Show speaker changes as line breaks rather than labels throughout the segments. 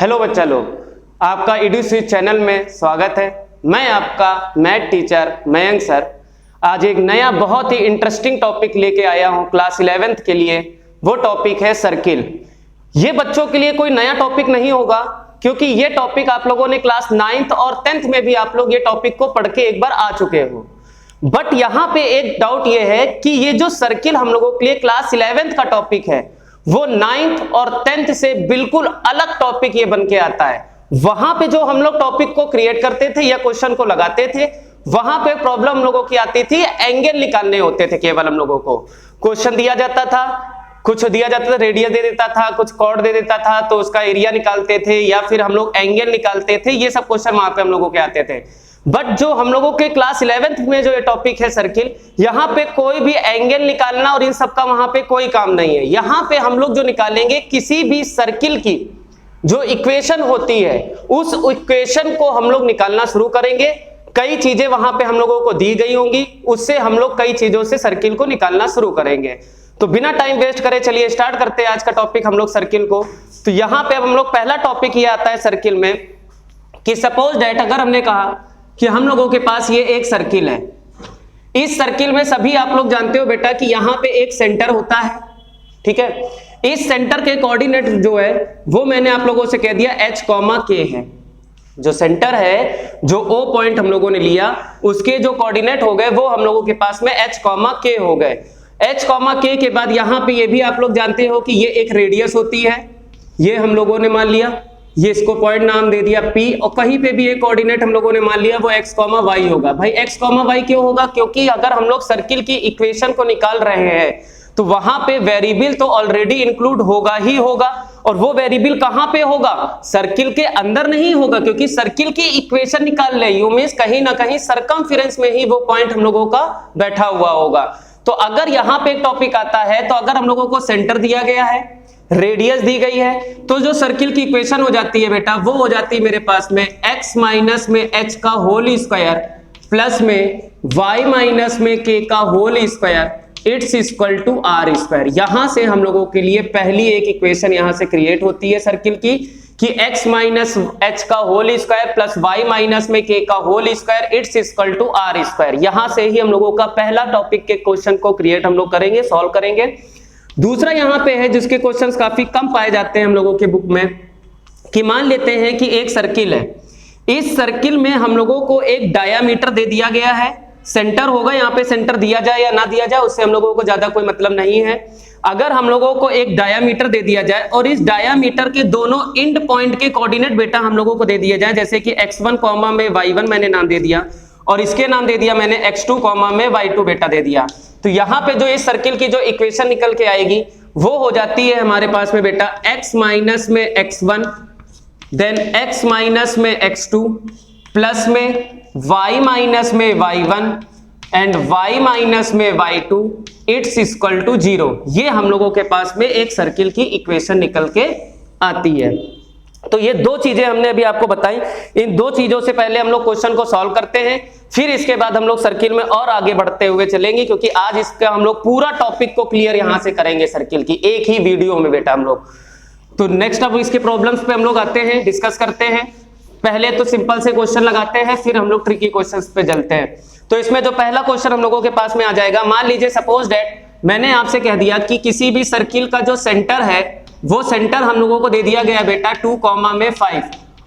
Hello बच्चा लोग, आपका EduSwitch चैनल में स्वागत है। मैं आपका मैथ टीचर मयंक सर आज एक नया बहुत ही इंटरेस्टिंग टॉपिक लेके आया हूं क्लास 11th के लिए। वो टॉपिक है सर्किल। ये बच्चों के लिए कोई नया टॉपिक नहीं होगा, क्योंकि ये टॉपिक आप लोगों ने क्लास 9th और 10th में भी आप लोग ये टॉपिक को पढ़ के एक बार आ चुके हो। बट यहाँ पे एक डाउट ये है कि ये जो सर्किल हम लोगों के लिए क्लास 11th का टॉपिक है, वो 9th और 10th से बिल्कुल अलग टॉपिक ये बन के आता है। वहां पे जो हम लोग टॉपिक को क्रिएट करते थे या क्वेश्चन को लगाते थे, वहां पे प्रॉब्लम हम लोगों की आती थी, एंगल निकालने होते थे। केवल हम लोगों को क्वेश्चन दिया जाता था, कुछ दिया जाता था, रेडियस दे देता था, कुछ कॉर्ड दे देता था, तो उसका एरिया निकालते थे या फिर हम लोग एंगल निकालते थे। ये सब क्वेश्चन वहां पे हम लोगों के आते थे। बट जो हम लोगों के क्लास 11th में जो ये टॉपिक है सर्किल, यहाँ पे कोई भी एंगल निकालना और इन सब का वहां पे कोई काम नहीं है। यहाँ पे हम लोग जो निकालेंगे, किसी भी सर्किल की जो इक्वेशन होती है, उस इक्वेशन को हम लोग निकालना शुरू करेंगे। कई चीजें वहां पे हम लोगों को दी गई होंगी, उससे हम लोग कई चीजों से सर्किल को निकालना शुरू करेंगे। तो बिना टाइम वेस्ट करे चलिए स्टार्ट करते हैं आज का टॉपिक हम लोग सर्किल को। तो यहाँ पे हम लोग पहला टॉपिक ये आता है सर्किल में कि सपोज दैट अगर हमने कहा कि हम लोगों के पास ये एक सर्किल है। इस सर्किल में सभी आप लोग जानते हो बेटा कि यहाँ पे एक सेंटर होता है, ठीक है। इस सेंटर के कोऑर्डिनेट जो है वो मैंने आप लोगों से कह दिया h, k है। जो सेंटर है, जो O पॉइंट हम लोगों ने लिया, उसके जो कोऑर्डिनेट हो गए वो हम लोगों के पास में h, k हो गए। h, k के बाद यहाँ पे ये भी आप लोग जानते हो कि ये एक रेडियस होती है। ये हम लोगों ने मान लिया, ये इसको पॉइंट नाम दे दिया P, और कहीं पे भी एक कोऑर्डिनेट हम लोगों ने मान लिया वो x, y होगा। भाई x, y क्यों होगा? क्योंकि अगर हम लोग सर्किल की इक्वेशन को निकाल रहे हैं तो वहां पे वेरिएबल तो ऑलरेडी इंक्लूड होगा ही होगा। और वो वेरिएबल कहां पे होगा? सर्किल के अंदर नहीं होगा, क्योंकि सर्किल की इक्वेशन निकाल ले यू मींस कहीं ना कहीं सरकमफेरेंस में ही वो पॉइंट हम लोगों का बैठा हुआ होगा। तो अगर यहां पे एक टॉपिक आता है, तो अगर हम लोगों को सेंटर दिया गया है, रेडियस दी गई है, तो जो सर्किल की इक्वेशन हो जाती है बेटा, वो हो जाती है मेरे पास में x माइनस में h का होल स्क्वायर प्लस में y माइनस में k का whole square it's equal to r square. यहां से हम लोगों के लिए पहली एक इक्वेशन यहां से क्रिएट होती है सर्किल की कि x माइनस h का whole square plus y minus में k का whole square it's equal to r square. यहां से ही हम लोगों का पहला टॉपिक के क्वेश्चन को क्रिएट हम लोग करेंगे, सॉल्व करेंगे। दूसरा यहां पे है जिसके क्वेश्चंस काफी कम पाए जाते हैं हम लोगों के बुक में, कि मान लेते हैं कि एक सर्किल है। इस सर्किल में हम लोगों को एक डायामीटर दे दिया गया है। सेंटर होगा, यहाँ पे सेंटर दिया जाए या ना दिया जाए उससे हम लोगों को ज्यादा कोई मतलब नहीं है। अगर हम लोगों को एक डायामीटर दे दिया जाए और इस डायामीटर के दोनों एंड पॉइंट के कोऑर्डिनेट बेटा हम लोगों को दे दिए जाए, जैसे कि x1 कॉमा में y1 मैंने नाम दे दिया और इसके नाम दे दिया मैंने x2 कॉमा में y2 बेटा दे दिया। तो यहाँ पे जो इस सर्किल की जो इक्वेशन निकल के आएगी वो हो जाती है हमारे पास में बेटा x माइनस में x1 देन x माइनस में x2 प्लस में y माइनस में y1 एंड y माइनस में y2 इट्स इक्वल टू 0। ये हम लोगों के पास में एक सर्किल की इक्वेशन निकल के आती है। तो ये दो चीजें हमने अभी आपको बताई। इन दो चीजों से पहले हम लोग क्वेश्चन को सॉल्व करते हैं, फिर इसके बाद हम लोग सर्किल में और आगे बढ़ते हुए चलेंगे, क्योंकि आज इसका हम लोग पूरा टॉपिक को क्लियर यहां से करेंगे सर्किल की एक ही वीडियो में बेटा हम लोग। तो नेक्स्ट अब इसके प्रॉब्लम्स पे हम लोग आते हैं, डिस्कस करते हैं। पहले तो सिंपल से क्वेश्चन लगाते हैं, फिर हम लोग ट्रिकी क्वेश्चंस पे चलते हैं। तो इसमें जो पहला क्वेश्चन हम लोगों के पास में आ जाएगा, मान लीजिए सपोज दैट मैंने आपसे कह दिया कि किसी भी सर्किल का जो सेंटर है, वो सेंटर हम लोगों को दे दिया गया बेटा 2, में 5,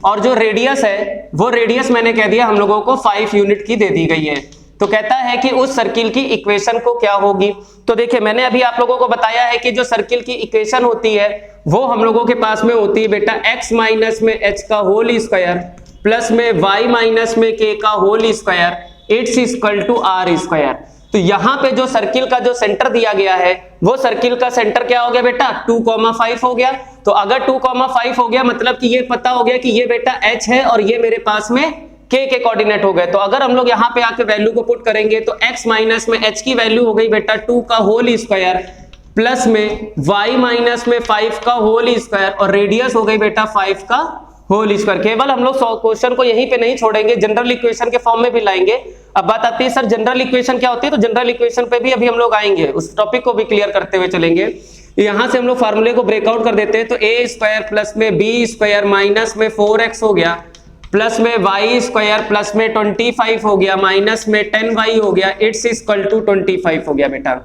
और जो रेडियस है वो रेडियस मैंने कह दिया हम लोगों को 5 यूनिट की दे दी गई है। तो कहता है कि उस सर्किल की इक्वेशन को क्या होगी। तो देखिए मैंने अभी आप लोगों को बताया है कि जो सर्किल की इक्वेशन होती है वो हम लोगों के पास में होती है बेटा x माइनस में h का होल स्क्वायर प्लस में y माइनस में k का whole square it's equal to r square. तो यहाँ पे जो सर्किल का जो सेंटर दिया गया है, वो सर्किल का सेंटर क्या हो गया बेटा 2, 5 हो गया। तो अगर 2, 5 हो गया मतलब कि ये पता हो गया कि ये बेटा h है और ये मेरे पास में k के कोऑर्डिनेट हो गए। तो अगर हम लोग यहाँ पे आके वैल्यू को पुट करेंगे तो x माइनस में h की वैल्यू हो गई बेटा 2 का होल स्क्वायर प्लस में y माइनस में 5 का होल स्क्वायर और रेडियस हो गई बेटा 5 का होल स्क्वायर। केवल हम लोग क्वेश्चन को यहीं पे नहीं छोड़ेंगे, जनरल इक्वेशन के फॉर्म में भी लाएंगे अब बात आती है सर जनरल इक्वेशन क्या होती है, तो जनरल इक्वेशन पे भी अभी हम लोग आएंगे, उस टॉपिक को भी क्लियर करते हुए चलेंगे। यहां से हम लोग फार्मूले को ब्रेकआउट कर देते हैं, तो ए स्क्वायर प्लस में बी स्क्वायर माइनस में 4x हो गया, प्लस में वाई स्क्वायर प्लस में 25 हो गया, माइनस में 10y हो गया, इट्स इक्वल टू 25 हो गया बेटा।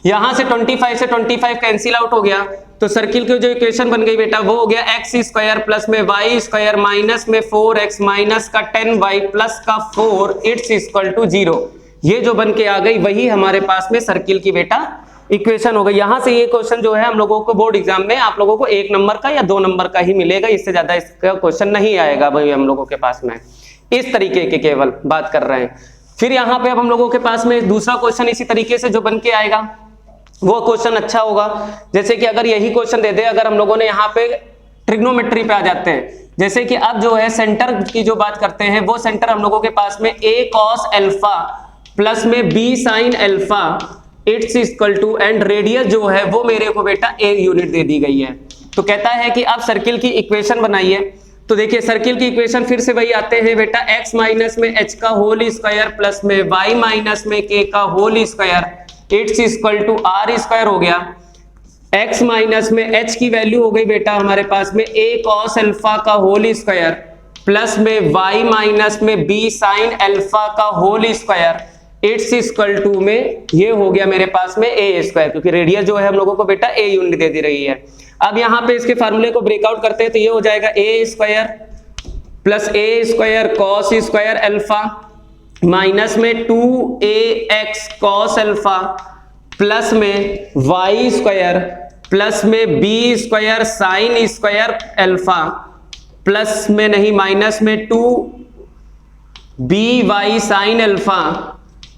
यहां से 25 से 25 कैंसिल आउट हो गया, तो सर्किल की जो इक्वेशन बन गई बेटा वो हो गया एक्स स्क्वायर प्लस में वाई स्क्वायर माइनस में 4x माइनस का 10y प्लस का 4 इट्स इक्वल टू 0। ये जो बन के आ गई वही हमारे पास में सर्किल की बेटा इक्वेशन हो गई। यहां से ये क्वेश्चन जो है हम लोगों को बोर्ड एग्जाम में आप लोगों को 1 नंबर का या 2 नंबर का ही मिलेगा, इससे ज्यादा इसका क्वेश्चन नहीं आएगा भाई हम लोगों के पास में। इस तरीके के केवल बात कर रहे हैं। फिर यहाँ पे अब हम लोगों के पास में दूसरा क्वेश्चन इसी तरीके से जो बन के आएगा वो क्वेश्चन अच्छा होगा। जैसे कि अगर यही क्वेश्चन दे दे, अगर हम लोगों ने यहाँ पे ट्रिग्नोमेट्री पे आ जाते हैं, जैसे कि अब जो है सेंटर की जो बात करते हैं वो सेंटर हम लोगों के पास में a cos अल्फा प्लस में b sin alpha it's equal to and radius जो है वो मेरे को बेटा a यूनिट दे दी गई है। तो कहता है कि आप सर्किल की इक्वेशन बनाइए। तो देखिए सर्किल की इक्वेशन फिर से वही आते हैं बेटा, x माइनस में h का होल स्क्वायर प्लस में y माइनस में k का whole square it's equal to r square हो गया। x माइनस में h की वैल्यू हो गई बेटा हमारे पास में a cos अल्फा का होल स्क्वायर प्लस में y माइनस में b sin अल्फा का whole square it's equal to में ये हो गया मेरे पास में a स्क्वायर, क्योंकि रेडियस जो है हम लोगों को बेटा a यूनिट दे दी रही है। अब यहाँ पे इसके फार्मूले को ब्रेकआउट करते हैं, तो ये हो जाएगा a square plus a square cos square alpha minus में 2ax cos अल्फा प्लस में y स्क्वायर प्लस में b square sine square alpha plus में नहीं माइनस में 2by sine alpha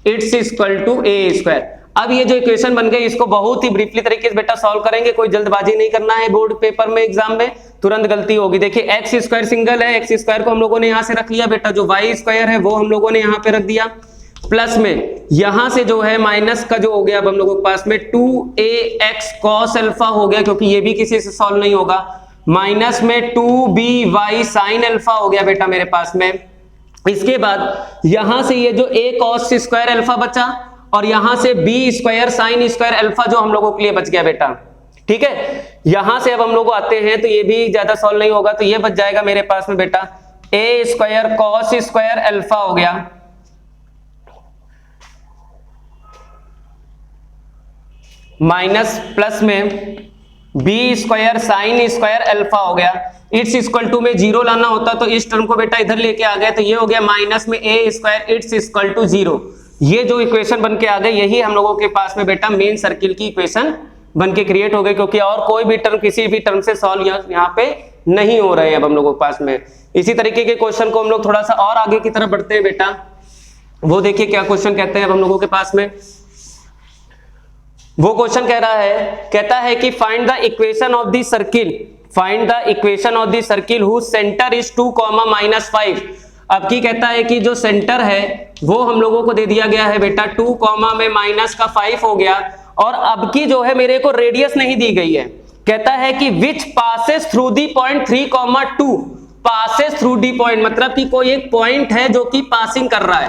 it's equal to a square. अब ये जो equation बन गई इसको बहुत ही ब्रीफली तरीके से बेटा सॉल्व करेंगे, कोई जल्दबाजी नहीं करना है बोर्ड पेपर में एग्जाम में, तुरंत गलती होगी। देखिए एक्स स्क्वायर सिंगल है, एक्स स्क्वायर को हम लोगों ने यहां से रख लिया बेटा, जो वाई स्क्वायर है वो हम लोगों ने यहां पे रख दिया, प्लस में यहां से जो है माइनस का जो हो गया अब हम लोगों के पास में 2ax cos अल्फा हो गया, क्योंकि ये भी किसी से सॉल्व नहीं होगा, माइनस में 2by साइन अल्फा हो गया बेटा मेरे पास में। इसके बाद यहां से ये जो a cos स्क्वायर अल्फा बचा और यहां से b square sine square alpha जो हम लोगों के लिए बच गया बेटा, ठीक है। यहां से अब हम लोग आते हैं तो ये भी ज्यादा सॉल्व नहीं होगा, तो ये बच जाएगा मेरे पास में बेटा a square cos square alpha हो गया माइनस प्लस में b square sine square alpha हो गया, इट्स इक्वल टू में 0 लाना होता तो इस टर्म को बेटा इधर लेके आ गए, तो ये हो गया माइनस में a square it's equal to 0। ये जो इक्वेशन बन के आ गई यही हम लोगों के पास में बेटा मेन सर्किल की इक्वेशन बन के क्रिएट हो गई, क्योंकि और कोई भी टर्म किसी भी टर्म से सॉल्व यहाँ पे नहीं हो रहे हैं अब हम लोगों के पास में। इसी तरीके के क्वेश्चन को हम लोग थोड़ा सा और आगे की तरफ बढ़ते हैं बेटा, वो देखिए क्या क्वेश्चन कहते हैं अब हम लोगों के पास में। वो क्वेश्चन कह रहा है, कहता है कि find the equation of the circle, find the equation of the circle whose centre is 2, -5। अब की कहता है कि जो सेंटर है वो हम लोगों को दे दिया गया है बेटा 2, में माइनस का 5 हो गया, और अब की जो है मेरे को रेडियस नहीं दी गई है। कहता है कि विच passes through the point 3, 2 passes through the point, मतलब कि कोई एक पॉइंट है जो कि पासिंग कर रहा है।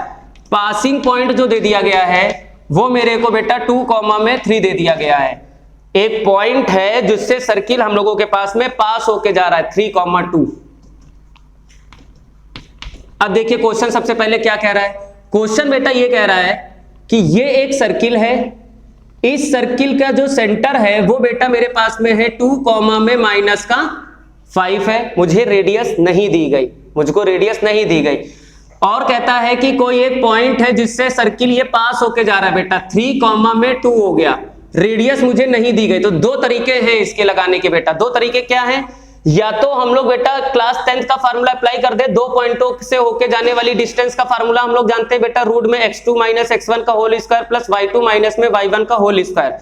पासिंग पॉइंट जो दे दिया गया है वो मेरे को बेटा 2, में 3 दे दिया गया है। एक पॉइंट है जिससे सर्किल हम लोगों के पास में पास होके जा रहा है 3, 2। अब देखिए क्वेश्चन सबसे पहले क्या कह रहा है, क्वेश्चन बेटा ये कह रहा है कि ये एक सर्किल है, इस सर्किल का जो सेंटर है वो बेटा मेरे पास में है 2, में माइनस का 5 है, मुझे रेडियस नहीं दी गई, मुझको रेडियस नहीं दी गई। और कहता है कि कोई एक पॉइंट है जिससे सर्किल ये पास होके जा रहा है बेटा 3, में 2 हो गया, रेडियस मुझे नहीं दी गई। तो दो तरीके हैं इसके लगाने के बेटा, दो तरीके क्या हैं, या तो हम लोग बेटा क्लास 10th का फार्मूला अप्लाई कर दे, 2 पॉइंटों से होके जाने वाली डिस्टेंस का फार्मूला हम लोग जानते हैं बेटा, रूट में x2 - x1 का होल स्क्वायर प्लस y2 - में y1 का होल स्क्वायर।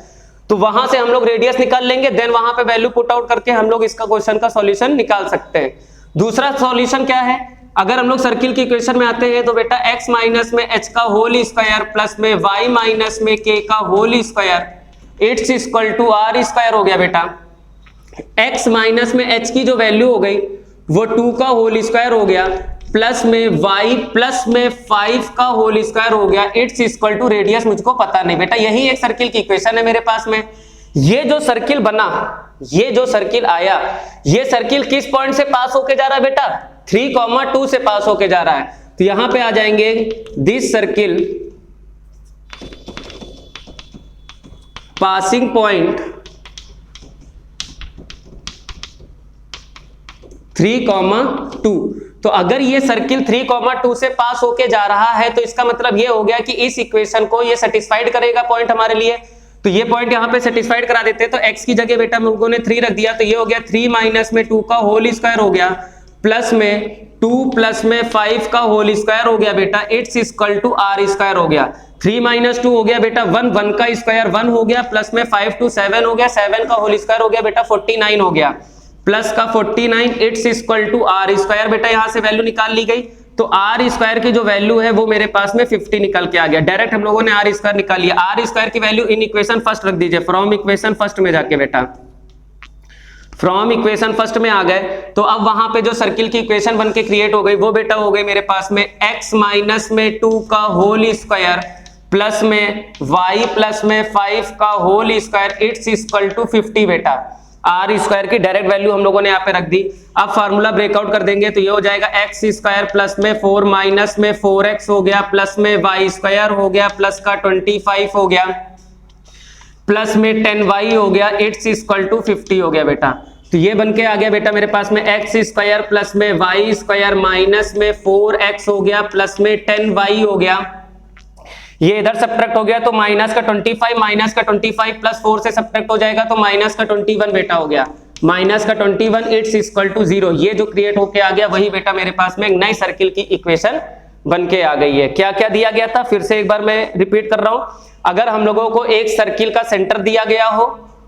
तो वहां से हम लोग रेडियस निकाल लेंगे, देन वहां पे वैल्यू पुट आउट करके हम लोग इसका क्वेश्चन का सॉल्यूशन निकाल सकते हैं। दूसरा सॉल्यूशन क्या है, अगर हम लोग सर्किल की इक्वेशन में आते हैं तो बेटा x माइनस में h का होल स्क्वायर प्लस में y माइनस में k का whole square it's equal to r square हो गया बेटा। x माइनस में h की जो वैल्यू हो गई वो 2 का होल स्क्वायर हो गया, प्लस में y प्लस में 5 का होल स्क्वायर हो गया, इट्स इक्वल टू रेडियस मुझको पता नहीं बेटा, यही एक सर्किल की इक्वेशन है मेरे पास में। ये जो सर्किल बना, ये जो सर्किल आया, ये सर्किल किस पॉइंट से पास होके जा रहा है बेटा? 3,2 से पास होके जा रहा है। तो यहां पे आ जाएंगे दिस सर्किल पासिंग पॉइंट 3,2। तो अगर ये सर्किल 3,2 से पास होके जा रहा है तो इसका मतलब ये हो गया कि इस इक्वेशन को ये सेटिस्फाइड करेगा पॉइंट हमारे लिए। तो ये पॉइंट यहां पे सेटिस्फाइड करा देते हैं। तो x की जगह बेटा हम लोगों ने 3 रख दिया, तो ये हो गया 3 माइनस में 2 का होल स्क्वायर हो गया, प्लस में 2 प्लस में 5 का होल स्क्वायर हो गया बेटा, it's equal to r square हो गया। 3 माइनस 2 हो गया बेटा 1, 1 का स्क्वायर 1 हो गया, प्लस में 5 2 7 हो गया, 7 का होल स्क्वायर हो गया बेटा 49 हो गया, प्लस का 49 it's equal to r square. बेटा यहां से वैल्यू निकाल ली गई, तो r स्क्वायर की जो वैल्यू है वो मेरे पास में 50 निकल के आ गया। डायरेक्ट हम लोगों ने r स्क्वायर निकाल लिया। r स्क्वायर की वैल्यू इन इक्वेशन फर्स्ट रख दीजिए, फ्रॉम इक्वेशन फर्स्ट में जाके बेटा, फ्रॉम इक्वेशन फर्स्ट में आ गए। तो अब वहां पे जो सर्किल की इक्वेशन बन के क्रिएट हो गई वो बेटा हो गई मेरे पास में x माइनस में 2 का होल स्क्वायर प्लस में y प्लस में 5 का whole square it's equal to 50 बेटा। आर स्क्वायर की डायरेक्ट वैल्यू हम लोगों ने यहाँ पे रख दी। अब फार्मूला ब्रेकआउट कर देंगे तो ये हो जाएगा एक्स स्क्वायर प्लस में 4 माइनस में 4x हो गया, प्लस में y स्क्वायर हो गया, प्लस का 25 हो गया, प्लस में 10y हो गया, इट्स इक्वल टू 50 हो गया बेटा। तो ये बन के आ गया बेटा मेरे पास में एक्स स्क्वायर प्लस में y स्क्वायर माइनस में 4x हो गया, प्लस में 10y हो गया। ये इधर सब्ट्रैक्ट हो गया तो माइनस का 25 प्लस 4 से सब्ट्रैक्ट हो जाएगा तो माइनस का 21 बेटा हो गया, माइनस का 21 इट्स इक्वल टू 0। ये जो क्रिएट होके आ गया वही बेटा मेरे पास में एक नई सर्किल की इक्वेशन बन के आ गई है। क्या क्या दिया गया था फिर से एक बार मैं रिपीट कर रहा हूं। अगर हम लोगों को एक सर्किल का सेंटर दिया गया हो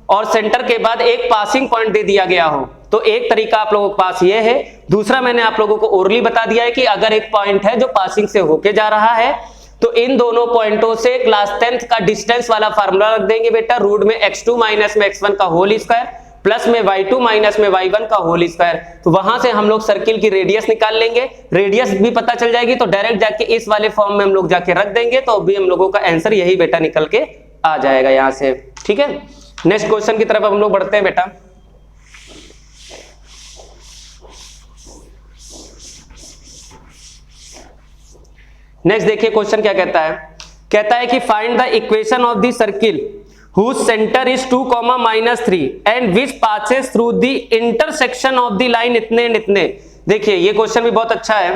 और सेंटर के बाद एक पासिंग पॉइंट दे दिया गया हो तो एक तरीका आप लोगों के पास ये है। दूसरा मैंने आप लोगों को ओरली बता दिया है कि अगर एक पॉइंट है जो पासिंग से होके जा रहा है तो इन दोनों पॉइंटों से क्लास 10th का डिस्टेंस वाला फार्मूला रख देंगे बेटा, रूट में x2 माइनस में x1 का होल स्क्वायर प्लस में y2 माइनस में y1 का होल स्क्वायर। तो वहां से हम लोग सर्किल की रेडियस निकाल लेंगे, रेडियस भी पता चल जाएगी तो डायरेक्ट जाके इस वाले फॉर्म में हम लोग जाके रख देंगे तो अभी हम लोगों का आंसर यही बेटा निकल के आ जाएगा यहां से। ठीक है, नेक्स्ट क्वेश्चन की तरफ हम लोग बढ़ते हैं बेटा। नेक्स्ट देखिए क्वेश्चन क्या कहता है। कहता है कि find the equation of the circle whose centre is 2, -3 and which passes through the intersection of the line इतने एंड इतने। देखिए ये क्वेश्चन भी बहुत अच्छा है।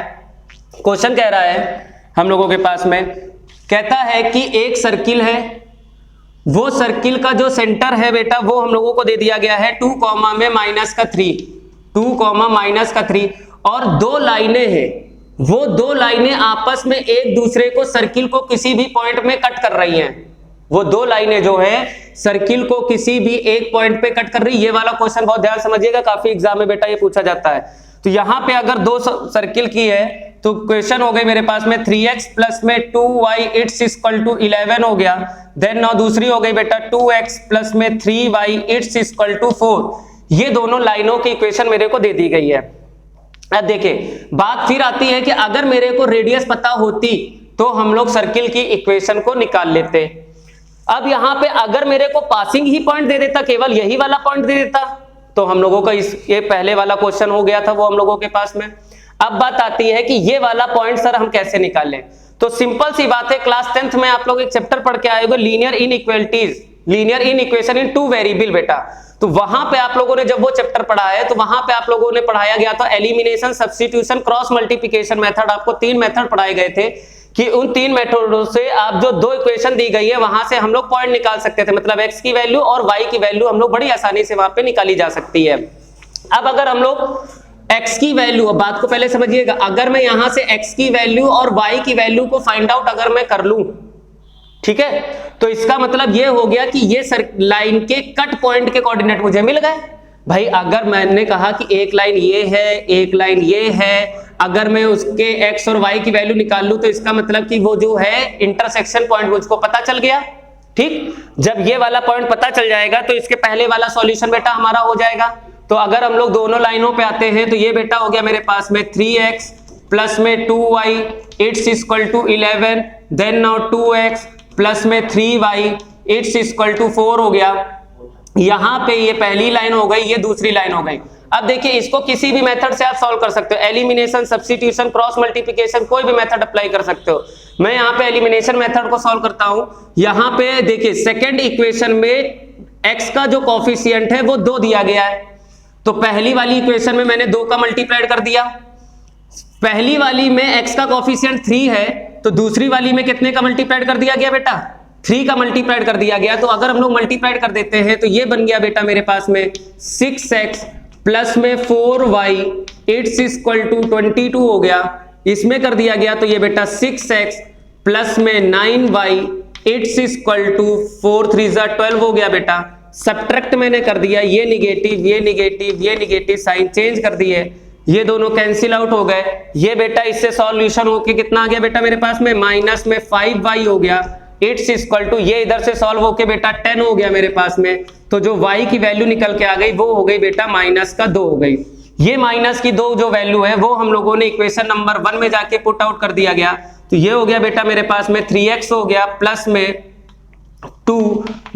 क्वेश्चन कह रहा है हम लोगों के पास में, कहता है कि एक सर्किल है, वो सर्किल का जो सेंटर है बेटा वो हम लोगों को दे दिया गया है 2, में -3, 2, -3 और दो लाइनें हैं, वो दो लाइनें आपस में एक दूसरे को सर्किल को किसी भी पॉइंट में कट कर रही हैं। वो दो लाइनें जो है सर्किल को किसी भी एक पॉइंट पे कट कर रही है। ये वाला क्वेश्चन बहुत ध्यान समझिएगा, काफी एग्जाम में बेटा ये पूछा जाता है। तो यहां पे अगर दो सर्किल की है तो क्वेश्चन हो गई मेरे पास में 3x प्लस में 2y इट्स इक्वल टू 11 हो गया। देन नाउ दूसरी हो गई बेटा 2x प्लस में 3y इट्स इक्वल टू 4। ये दोनों लाइनों की इक्वेशन मेरे को दे दी गई है। अब देखिए बात फिर आती है कि अगर मेरे को रेडियस पता होती तो हम लोग सर्किल की इक्वेशन को निकाल लेते। अब यहां पे अगर मेरे को पासिंग ही पॉइंट दे देता, केवल यही वाला पॉइंट दे देता तो हम लोगों का ये पहले वाला क्वेश्चन हो गया था वो हम लोगों के पास में। अब बात आती है कि ये वाला पॉइंट सर हम कैसे निकालें। तो सिंपल सी बात है, क्लास 10th में आप लोग एक चैप्टर पढ़ के आए हो लीनियर इनइक्वालिटीज, लीनियर इनइक्वेशन इन 2 वेरिएबल बेटा। तो वहां पे आप लोगों ने जब वो चैप्टर पढ़ा है तो वहां पे आप लोगों ने पढ़ाया गया था elimination, substitution, cross multiplication method. आपको 3 मेथड पढ़ाए गए थे कि उन 3 मेथडों से आप जो दो इक्वेशन दी गई है वहां से हम लोग पॉइंट निकाल सकते थे, मतलब x की वैल्यू और y की वैल्यू हम लोग बड़ी आसानी से वहां पे निकाली जा सकती है। अब अगर हम लोग x की वैल्यू, बात को पहले समझिएगा, अगर मैं यहां से x की वैल्यू और y की वैल्यू को फाइंड आउट अगर मैं कर लूं, ठीक है, तो इसका मतलब ये हो गया कि ये लाइन के कट पॉइंट के कोऑर्डिनेट मुझे मिल गए। भाई अगर मैंने कहा कि एक लाइन ये है, एक लाइन ये है, अगर मैं उसके x और y की वैल्यू निकाल लूं तो इसका मतलब कि वो जो है इंटरसेक्शन पॉइंट मुझको पता चल गया। ठीक, जब ये वाला पॉइंट पता चल जाएगा तो इसके पहले वाला सॉल्यूशन बेटा हमारा हो जाएगा। तो अगर हम लोग दोनों लाइनों पे आते हैं तो ये बेटा हो गया मेरे पास में 3x प्लस में 2y it's equal to 11, then now 2x plus में 3y इट्स इक्वल टू 4 हो गया। यहां पे ये पहली लाइन हो गई, ये दूसरी लाइन हो गई। अब देखिए इसको किसी भी मेथड से आप सॉल्व कर सकते हो, एलिमिनेशन, सब्स्टिट्यूशन, क्रॉस मल्टीप्लिकेशन, कोई भी मेथड अप्लाई कर सकते हो। मैं यहाँ पे एलिमिनेशन मेथड को सॉल्व करता हूं। यहाँ पे देखिए सेकंड इक्वेशन में x का जो कोफिशिएंट है वो 2 दिया गया है, तो पहली वाली इक्वेशन में मैंने 2 का मल्टीप्लाइड कर दिया। पहली वाली में x का कोफिशिएंट 3 है, तो दूसरी वाली में कितने का मल्टीप्लाइड कर दिया गया बेटा? 3 का मल्टीप्लाइड कर दिया गया। तो अगर हम लोग मल्टीप्लाइड कर देते हैं तो ये बन गया बेटा मेरे पास में 6x प्लस में 4y इट्स इक्वल टू 22 हो गया। इसमें कर दिया गया तो ये बेटा 6x प्लस में 9y इट्स इक्वल टू 4 3 12 हो गया बेटा। सब्ट्रैक्ट मैंने कर दिया, ये निगेटिव ये निगेटिव ये निगेटिव, साइन चेंज कर दिए, ये दोनों कैंसिल आउट हो गए। ये बेटा इससे सॉल्यूशन होके कितना आ गया बेटा मेरे पास में? माइनस में 5y हो गया इट्स इक्वल टू, ये इधर से सॉल्व होके बेटा 10 हो गया मेरे पास में। तो जो y की वैल्यू निकल के आ गई वो हो गई बेटा माइनस का 2 हो गई। ये माइनस की 2 जो वैल्यू है वो हम लोगों ने इक्वेशन नंबर 1 में जाके पुट आउट कर दिया गया। तो ये हो गया बेटा मेरे पास में 3x हो गया प्लस में 2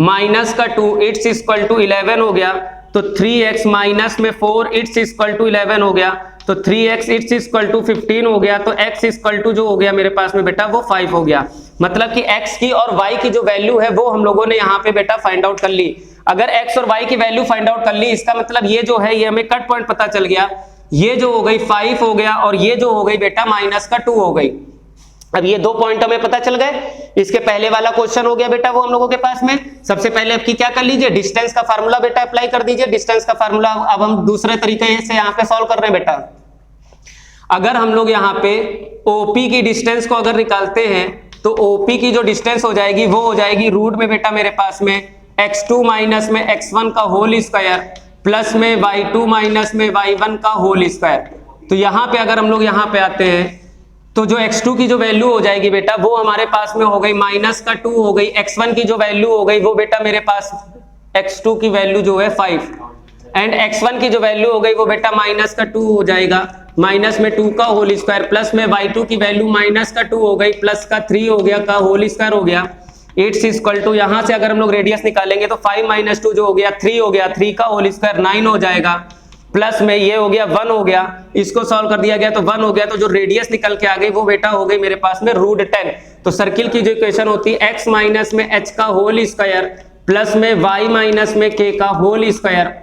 माइनस का 2 इट्स इक्वल टू 11 हो गया। तो 3x माइनस में 4 इट्स इक्वल टू 11 हो गया। तो 3x इट्स इक्वल टू 15 हो गया। तो x इक्वल टू जो हो गया मेरे पास में बेटा वो 5 हो गया। मतलब कि x की और y की जो वैल्यू है वो हम लोगों ने यहाँ पे बेटा फाइंड आउट कर ली। अगर x और y की वैल्यू फाइंड आउट कर ली, इसका मतलब ये जो है ये हमें कट पॉइंट पता चल गया। ये जो हो गई 5 हो गया और ये जो हो गई बेटा माइनस का 2 हो गई। अब ये 2 पॉइंट हमें पता चल गए। इसके पहले वाला क्वेश्चन हो गया बेटा वो हम लोगों के पास में। सबसे पहले आपकी क्या कर लीजिए, डिस्टेंस का फार्मूला बेटा अप्लाई कर दीजिए। डिस्टेंस का फार्मूला अब हम दूसरे तरीके से यहाँ पे सॉल्व कर रहे हैं बेटा। अगर हम लोग यहाँ पे OP की डिस्टेंस को अगर निकालते हैं तो OP की जो डिस्टेंस हो जाएगी वो हो जाएगी रूट में बेटा मेरे पास में x2 माइनस में x1 का होल स्क्वायर प्लस में y2 माइनस में y1 का होल स्क्वायर। तो यहाँ पे अगर हम लोग यहाँ पे आते हैं तो जो x2 की जो वैल्यू हो जाएगी बेटा वो हमारे पास में हो गई माइनस का 2 हो गई। x1 की जो वैल्यू हो गई वो बेटा मेरे पास x2 की वैल्यू जो है 5 एंड x1 की जो वैल्यू हो गई वो बेटा माइनस का 2 हो जाएगा। माइनस में 2 का होल स्क्वायर प्लस में y2 की वैल्यू माइनस का 2 हो गई प्लस का 3 हो गया का होल स्क्वायर हो गया। इट्स इक्वल टू, यहाँ से अगर हम लोग रेडियस निकालेंगे तो 5 माइनस 2 जो हो गया 3 हो गया, 3 का होल स्क्वायर 9 हो जाएगा प्लस में ये हो गया 1 हो गया। इसको सॉल्व कर दिया गया तो 1 हो गया। तो जो रेडियस निकल के आ गई वो बेटा हो गई मेरे पास में रूट 10। तो सर्किल की जो इक्वेशन होती है x माइनस में h का होल स्क्वायर प्लस में y माइनस में k का whole square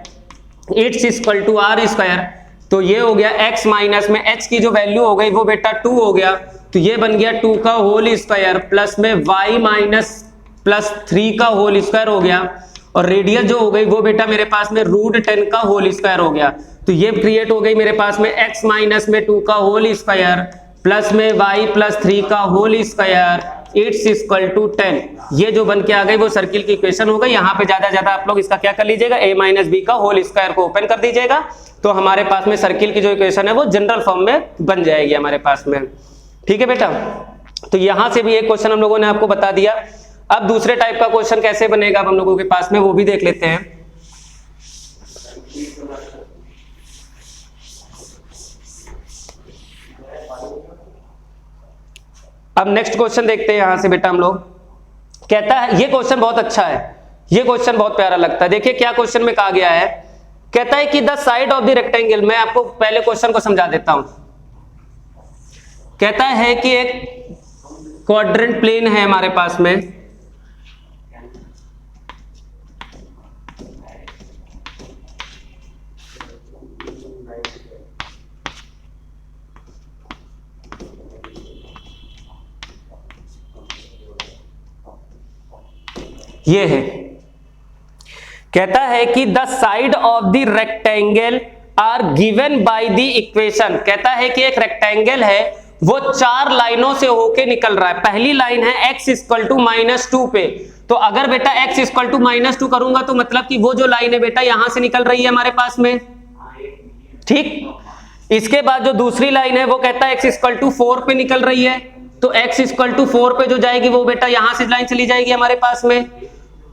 it's equal to r square. तो ये हो गया x माइनस में h की जो वैल्यू हो गई वो बेटा 2 हो गया। तो ये बन गया 2 का होल स्क्वायर प्लस में y माइनस प्लस 3 का होल स्क्वायर हो गया और रेडियस जो हो गई वो बेटा मेरे पास में रूट 10 का होल स्क्वायर हो गया। तो ये क्रिएट हो गई मेरे पास में x माइनस में 2 का होल स्क्वायर प्लस में y प्लस 3 का whole square it's equal to 10। ये जो बन के आ गई वो सर्किल की इक्वेशन हो गई। यहाँ पे ज्यादा आप लोग इसका क्या कर लीजिएगा, a माइनस बी का होल स्क्वायर को ओपन कर दीजिएगा तो हमारे पास में सर्किल की जो इक्वेशन है वो जनरल फॉर्म में बन जाएगी हमारे पास में। ठीक है बेटा, तो यहां से भी एक क्वेश्चन हम लोगों ने आपको बता दिया। अब दूसरे टाइप का क्वेश्चन कैसे बनेगा अब हम लोगों के पास में वो भी देख लेते हैं। अब नेक्स्ट क्वेश्चन देखते हैं यहां से बेटा हम लोग। कहता है, ये क्वेश्चन बहुत अच्छा है, ये क्वेश्चन बहुत प्यारा लगता है। देखिए क्या क्वेश्चन में कहा गया है। कहता है कि the side of the rectangle, मैं आपको पहले क्वेश्चन को समझा देता हूं। कहता है कि एक क्वाड्रेंट प्लेन है हमारे पास में, ये है। कहता है कि the side of the rectangle are given by the equation. कहता है कि एक रेक्टेंगल है वो 4 लाइनों से होके निकल रहा है। पहली लाइन है x इक्वल टू -2 पे। तो अगर बेटा x इक्वल टू -2 करूंगा तो मतलब कि वो जो लाइन है बेटा यहां से निकल रही है हमारे पास में, ठीक। इसके बाद जो दूसरी लाइन है वो कहता है x इक्वल टू 4 पे निकल रही है। तो x इक्वल टू 4 पे जो जाएगी वो बेटा यहां से लाइन चली जाएगी हमारे पास में।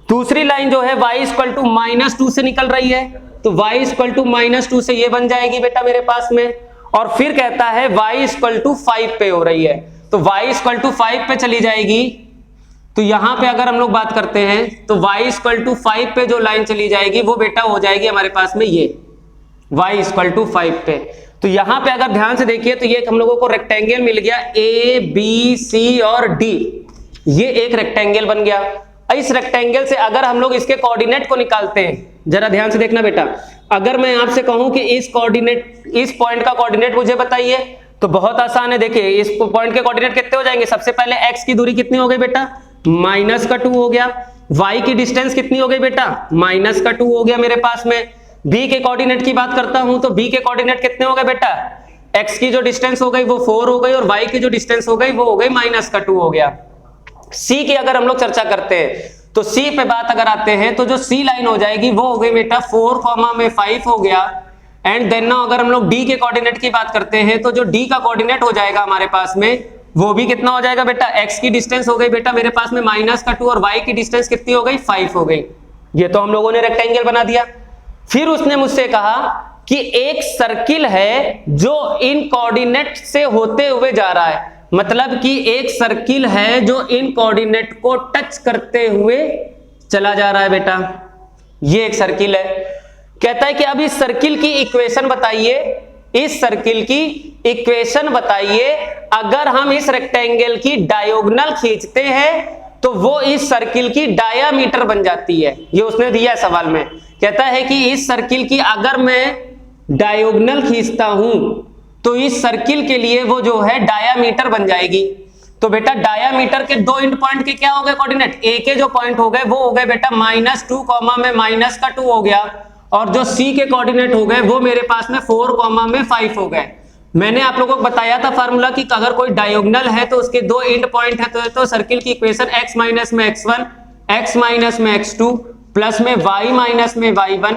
दूसरी लाइन जो है y इक्वल टू -2 से निकल रही है, तो y इक्वल टू -2 से ये बन जाएगी बेटा मेरे पास में। और फिर कहता है y इक्वल टू 5 पे हो रही है, तो y इक्वल टू 5 पे चली जाएगी। तो यहां पे अगर हम लोग बात करते हैं तो y इक्वल टू 5 पे जो लाइन चली जाएगी वो बेटा हो जाएगी हमारे पास में ये y इक्वल टू 5 पे। तो यहां पे अगर ध्यान से देखिए तो ये हम लोगों को रेक्टेंगल मिल गया A B C और D, ये एक रेक्टेंगल बन गया। इस रेक्टेंगल से अगर हम लोग इसके कोऑर्डिनेट को निकालते हैं, जरा ध्यान से देखना बेटा, अगर मैं आपसे कहूं कि इस पॉइंट का कोऑर्डिनेट मुझे बताइए तो बहुत आसान है। देखिए इस पॉइंट के कोऑर्डिनेट कितने हो जाएंगे, सबसे पहले x की दूरी कितनी हो गई बेटा, -2 हो गया। y की डिस्टेंस कितनी हो गई बेटा, -2 हो गया मेरे पास में। b के कोऑर्डिनेट की बात करता हूं तो b के कोऑर्डिनेट कितने हो गए बेटा, x की जो डिस्टेंस हो गई वो 4 हो गई और y की जो डिस्टेंस हो गई वो हो गई -2 हो गया। c की अगर हम लोग चर्चा करते हैं तो c पे बात अगर आते हैं तो जो c लाइन हो जाएगी वो हो गई बेटा 4, में 5 हो गया। एंड देन नाउ अगर हम लोग d के कोऑर्डिनेट की बात करते हैं तो जो d का कोऑर्डिनेट हो जाएगा हमारे पास में वो भी कितना हो जाएगा बेटा, x की डिस्टेंस हो गई बेटा मेरे पास में -2 और y की डिस्टेंस कितनी हो गई, 5 हो गई। ये तो हम लोगों ने रेक्टेंगल बना दिया। फिर उसने मुझसे कहा कि एक सर्किल है जो इन कोऑर्डिनेट से होते हुए जा रहा है, मतलब कि एक सर्किल है जो इन कोऑर्डिनेट को टच करते हुए चला जा रहा है बेटा, ये एक सर्किल है। कहता है कि अब इस सर्किल की इक्वेशन बताइए, इस सर्किल की इक्वेशन बताइए अगर हम इस रेक्टेंगल की डायगोनल खींचते हैं तो वो इस सर्किल की डायामीटर बन जाती है। ये उसने दिया सवाल में, कहता है कि इस सर्किल की अगर मैं डायगोनल खींचता हूं तो इस सर्किल के लिए वो जो है डायामीटर बन जाएगी। तो बेटा डायामीटर के दो एंड पॉइंट के क्या हो गए कोऑर्डिनेट, ए के जो पॉइंट हो गए वो हो गए बेटा -2, में -2 हो गया, और जो सी के कोऑर्डिनेट हो गए वो मेरे पास में 4, में 5 हो गए। मैंने आप लोगों को बताया था फार्मूला कि अगर कोई डायगोनल है तो उसके दो एंड पॉइंट है तो सर्किल की इक्वेशन x माइनस में x1, x माइनस में x2 प्लस में y माइनस में y1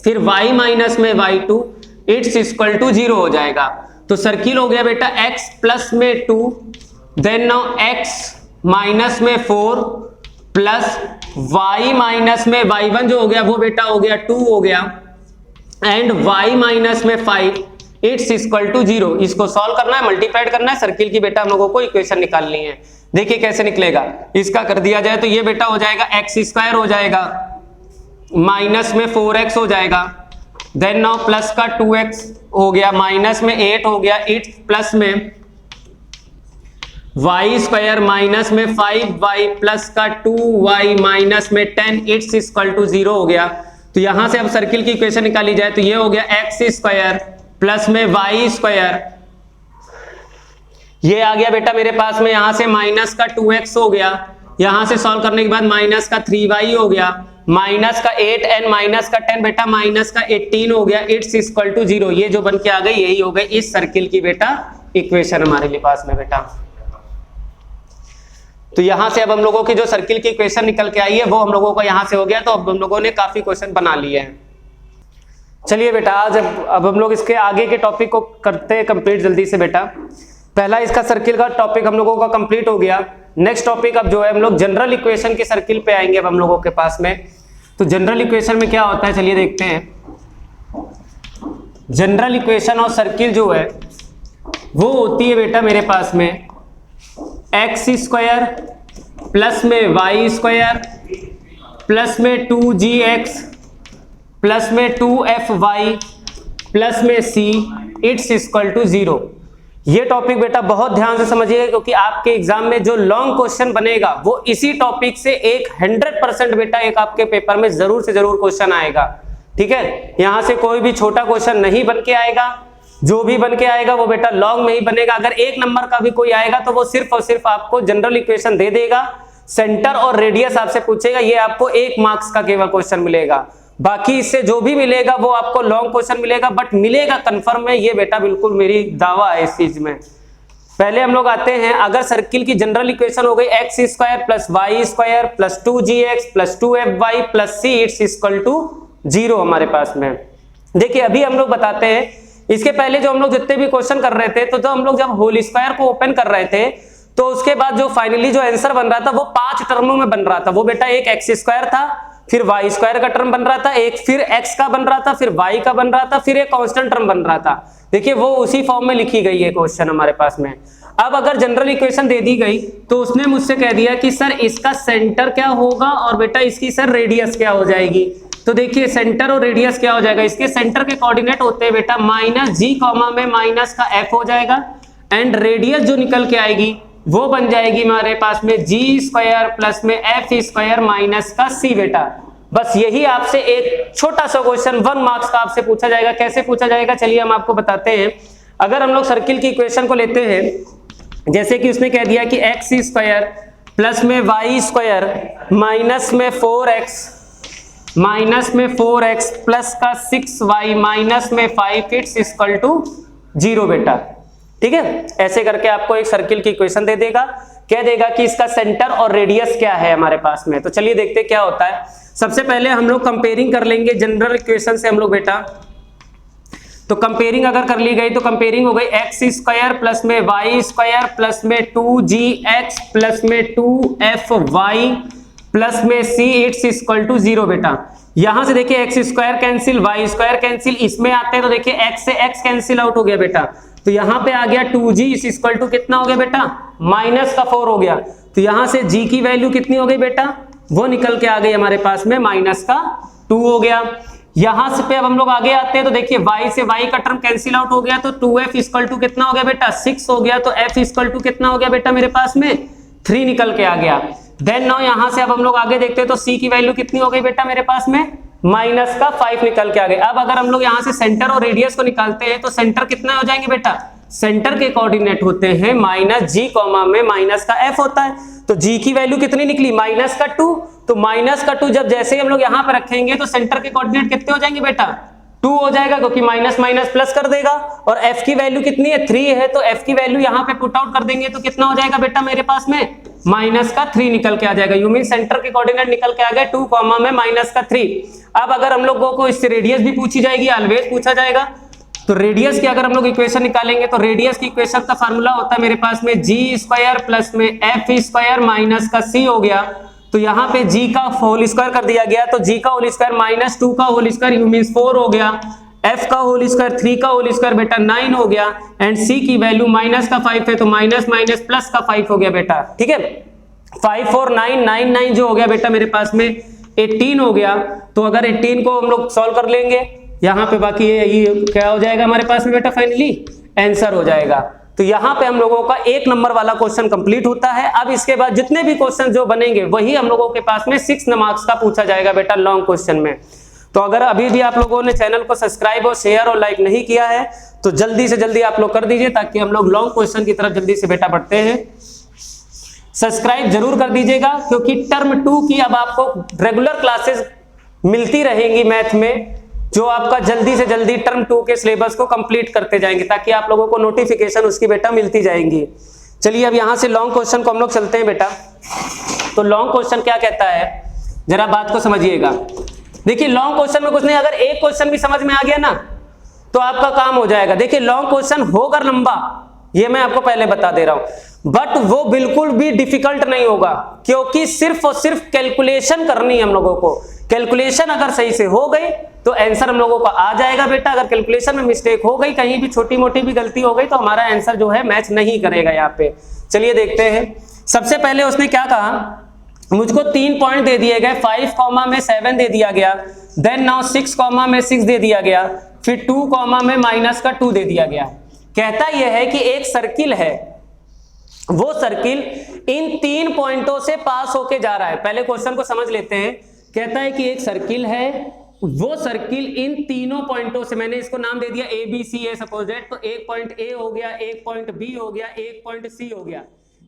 फिर y माइनस में y2 इट्स इक्वल टू 0 हो जाएगा। तो सर्किल हो गया बेटा x प्लस में 2, देन नाउ x माइनस में 4 प्लस y माइनस में y1 जो हो गया वो बेटा हो गया 2 हो गया, एंड y माइनस में 5 इट्स इक्वल टू 0। इसको सॉल्व करना है, मल्टीप्लाइड करना है, सर्किल की बेटा हम लोगों को इक्वेशन निकालनी है। देखिए कैसे निकलेगा, इसका कर दिया जाए तो ये बेटा हो जाएगा x² हो जाएगा, माइनस में 4x हो जाएगा, देन नाउ प्लस का 2x हो गया, माइनस में 8 हो गया, इट्स प्लस में y² माइनस में 5y प्लस का 2y माइनस में 10 इट्स इक्वल टू 0 हो गया। तो यहां से अब सर्किल की इक्वेशन निकाली जाए तो ये हो गया x² प्लस में y², ये आ गया बेटा मेरे पास में, यहां से माइनस का 2x हो गया, यहां से सॉल्व करने के बाद माइनस का 3y हो गया, माइनस का 8 एंड माइनस का 10 बेटा माइनस का 18 हो गया, इट्स इक्वल टू 0। ये जो बन के आ गई यही हो गई इस सर्किल की बेटा इक्वेशन हमारे लिए पास में बेटा। तो यहां से अब हम लोगों की जो सर्किल की इक्वेशन निकल के आई है वो हम लोगों को यहां से हो गया। तो अब हम लोगों ने काफी क्वेश्चन बना लिए हैं। चलिए बेटा आज अब हम लोग इसके आगे के टॉपिक को करते हैं कंप्लीट जल्दी से बेटा। पहला इसका सर्किल का टॉपिक हम लोगों का कंप्लीट हो गया। नेक्स्ट टॉपिक अब जो है हम लोग जनरल इक्वेशन के सर्किल पे आएंगे अब हम लोगों के पास में। तो जनरल इक्वेशन में क्या होता है चलिए देखते हैं। जनरल इक्वेशन और सर्किल जो है वो होती है बेटा मेरे पास में x² प्लस में y² प्लस में 2gx प्लस में 2fy प्लस में c इट्स इक्वल टू 0। ये टॉपिक बेटा बहुत ध्यान से समझिएगा क्योंकि आपके एग्जाम में जो लॉन्ग क्वेश्चन बनेगा वो इसी टॉपिक से एक 100% बेटा एक आपके पेपर में जरूर से जरूर क्वेश्चन आएगा। ठीक है, यहां से कोई भी छोटा क्वेश्चन नहीं बन के आएगा, जो भी बन के आएगा वो बेटा लॉन्ग में ही बनेगा। अगर 1 नंबर का भी कोई आएगा तो वो सिर्फ और सिर्फ आपको जनरल इक्वेशन दे देगा, सेंटर और रेडियस आपसे पूछेगा, ये आपको 1 मार्क्स का केवल क्वेश्चन मिलेगा। बाकी इससे जो भी मिलेगा वो आपको लॉन्ग क्वेश्चन मिलेगा, बट मिलेगा कंफर्म है, ये बेटा बिल्कुल मेरी दावा है इस चीज में। पहले हम लोग आते हैं, अगर सर्किल की जनरल इक्वेशन हो गई x² plus y² plus 2gx plus 2fy plus c it's equal to 0 हमारे पास में। देखिए अभी हम लोग बताते हैं, इसके पहले जो हम लोग जितने भी क्वेश्चन कर रहे थे तो हम लोग जब होल स्क्वायर को ओपन कर रहे थे तो उसके बाद जो फाइनली जो आंसर बन रहा था वो 5 टर्मों में बन रहा था। वो बेटा एक x² था, फिर वाई स्क्वायर का टर्म बन रहा था एक, फिर एक्स का बन रहा था, फिर वाई का बन रहा था, फिर एक कांस्टेंट टर्म बन रहा था। देखिए वो उसी फॉर्म में लिखी गई है क्वेश्चन हमारे पास में। अब अगर जनरल इक्वेशन दे दी गई तो उसने मुझसे कह दिया कि सर इसका सेंटर क्या होगा और बेटा इसकी सर रेडियस क्या हो जाएगी। तो देखिए सेंटर और रेडियस क्या हो जाएगा, इसके सेंटर के कोऑर्डिनेट होते हैं बेटा माइनस जी कॉमा में माइनस का एफ हो जाएगा, एंड रेडियस जो निकल के आएगी वो बन जाएगी हमारे पास में जी स्क्वायर प्लस में एफ स्क्वायर माइनस का सी बेटा। बस यही आपसे एक छोटा सा क्वेश्चन 1 मार्क्स का आपसे पूछा जाएगा। कैसे पूछा जाएगा चलिए हम आपको बताते हैं। अगर हम लोग सर्किल की इक्वेशन को लेते हैं, जैसे कि उसने कह दिया कि एक्स स्क्वायर प्लस में वाई स्क्वायर माइनस में 4x प्लस का 6y माइनस में 5 इट्स इक्वल टू 0 बेटा। ठीक है, ऐसे करके आपको एक सर्किल की इक्वेशन दे देगा, कह देगा कि इसका सेंटर और रेडियस क्या है हमारे पास में। तो चलिए देखते क्या होता है। सबसे पहले हम लोग कंपेयरिंग कर लेंगे जनरल इक्वेशन से हम लोग बेटा। तो कंपेयरिंग अगर कर ली गई तो कंपेयरिंग हो गई एक्स स्क्वायर प्लस में वाई स्क्वायर प्लस में 2gx प्लस में 2fy प्लस में c इट्स इक्वल टू 0 बेटा। यहां से देखिए X square cancel, Y square cancel, इसमें आते हैं तो देखिए एक्स से एक्स कैंसिल आउट हो गया बेटा। तो यहां पे आ गया 2g इस इक्वल टू कितना हो गया बेटा, माइनस का 4 हो गया। तो यहां से g की वैल्यू कितनी हो गई बेटा, वो निकल के आ गई हमारे पास में माइनस का 2 हो गया। यहां से पे अब हम लोग आगे आते हैं तो देखिए y से y का टर्म कैंसिल आउट हो गया, तो 2f इक्वल टू कितना हो गया बेटा 6 हो गया। तो f इक्वल टू कितना हो गया बेटा मेरे पास में 3 निकल के आ गया। देन नाउ यहां से अब हम लोग आगे देखते हैं तो c की वैल्यू कितनी हो गई बेटा मेरे पास में माइनस का 5 निकल के आ गए। अब अगर हम लोग यहां से सेंटर और रेडियस को निकालते हैं तो सेंटर कितना हो जाएंगे बेटा, सेंटर के कोऑर्डिनेट होते हैं माइनस जी कॉमा में माइनस का एफ होता है। तो जी की वैल्यू कितनी निकली माइनस का 2। तो माइनस का 2 जब जैसे ही हम लोग यहां पर रखेंगे तो सेंटर के कोऑर्डिनेट कितने हो जाएंगे बेटा 2 हो जाएगा, क्योंकि माइनस माइनस प्लस कर देगा। और एफ की वैल्यू कितनी है 3 है, तो एफ की वैल्यू यहां पे पुट आउट कर देंगे तो कितना हो जाएगा बेटा मेरे पास में माइनस का 3 निकल के आ जाएगा। यू मीन सेंटर के कोऑर्डिनेट निकल के आ गए 2 कॉमा में माइनस का 3। अब अगर हम लोगों को इससे रेडियस भी पूछी जाएगी, ऑलवेज पूछा जाएगा, तो रेडियस की अगर हम लोग इक्वेशन निकालेंगे तो रेडियस की इक्वेशन का फार्मूला होता है मेरे पास में जी स्क्वायर प्लस में एफ स्क्वायर माइनस का सी हो गया। तो यहाँ पे जी का होल स्क्वायर कर दिया गया, तो जी का होल स्क्वायर माइनस 2 का होल स्क्वायर यू मीन 4 हो गया, एफ का होल स्क्वायर 3 का होल स्क्वायर बेटा 9 हो गया, एंड सी की वैल्यू माइनस का 5 है तो माइनस माइनस प्लस का 5 हो गया बेटा। ठीक है, 5 4 9 9 9 जो हो गया बेटा मेरे पास में 18 हो गया। तो अगर 18 को हम लोग सॉल्व कर लेंगे यहाँ पे, बाकी ये क्या हो जाएगा हमारे पास में बेटा फाइनली आंसर हो जाएगा। तो यहाँ पे हम लोगों का 1 नंबर वाला क्वेश्चन कंप्लीट होता है। अब इसके बाद जितने भी क्वेश्चन जो बनेंगे वही हम लोगों के पास में 6 मार्क्स का पूछा जाएगा बेटा लॉन्ग क्वेश्चन में। तो अगर अभी भी आप लोगों ने चैनल को सब्सक्राइब और शेयर और लाइक नहीं किया है तो जल्दी से जल्दी आप लोग कर दीजिए, ताकि हम लोग लॉन्ग क्वेश्चन की तरफ जल्दी से बेटा बढ़ते हैं। सब्सक्राइब जरूर कर दीजिएगा, क्योंकि टर्म 2 की अब आपको रेगुलर क्लासेस मिलती रहेंगी मैथ में, जो आपका जल्दी से जल्दी टर्म 2 के सिलेबस को कंप्लीट करते जाएंगे, ताकि आप लोगों को नोटिफिकेशन उसकी बेटा मिलती जाएंगी। चलिए अब यहां से लॉन्ग क्वेश्चन को हम लोग चलते हैं बेटा। तो लॉन्ग क्वेश्चन क्या कहता है, जरा बात को समझिएगा। देखिए लॉन्ग क्वेश्चन में कुछ नहीं, अगर एक क्वेश्चन भी समझ में आ गया ना तो आपका काम हो जाएगा। देखिए लॉन्ग क्वेश्चन होगा लंबा, ये मैं आपको पहले बता दे रहा हूं, बट वो बिल्कुल भी डिफिकल्ट नहीं होगा, क्योंकि सिर्फ और सिर्फ कैलकुलेशन करनी है हम लोगों को। कैलकुलेशन अगर सही से हो गई तो आंसर हम लोगों को आ जाएगा बेटा। अगर कैलकुलेशन में मिस्टेक हो गई, कहीं भी छोटी मोटी भी गलती हो गई, तो हमारा आंसर जो है मैच नहीं करेगा यहाँ पे। चलिए देखते हैं। सबसे पहले उसने क्या कहा, मुझको 3 पॉइंट दे दिए गए, 5 कॉमा में 7 दे दिया गया, देन नाउ 6 कॉमा में 6 दे दिया गया, फिर 2 कॉमा में माइनस का 2 दे दिया गया। कहता यह है कि एक सर्किल है, वो सर्किल इन 3 पॉइंटों से पास होके जा रहा है। पहले क्वेश्चन को समझ लेते हैं। कहता है कि एक सर्किल है, वो सर्किल इन तीनों पॉइंटों से, मैंने इसको नाम दे दिया A B C A suppose that, तो एक पॉइंट ए हो गया, एक पॉइंट बी हो गया, एक पॉइंट सी हो गया।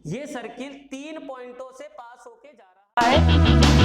ये सर्किल 3 पॉइंटों से पास होके जा रहा है।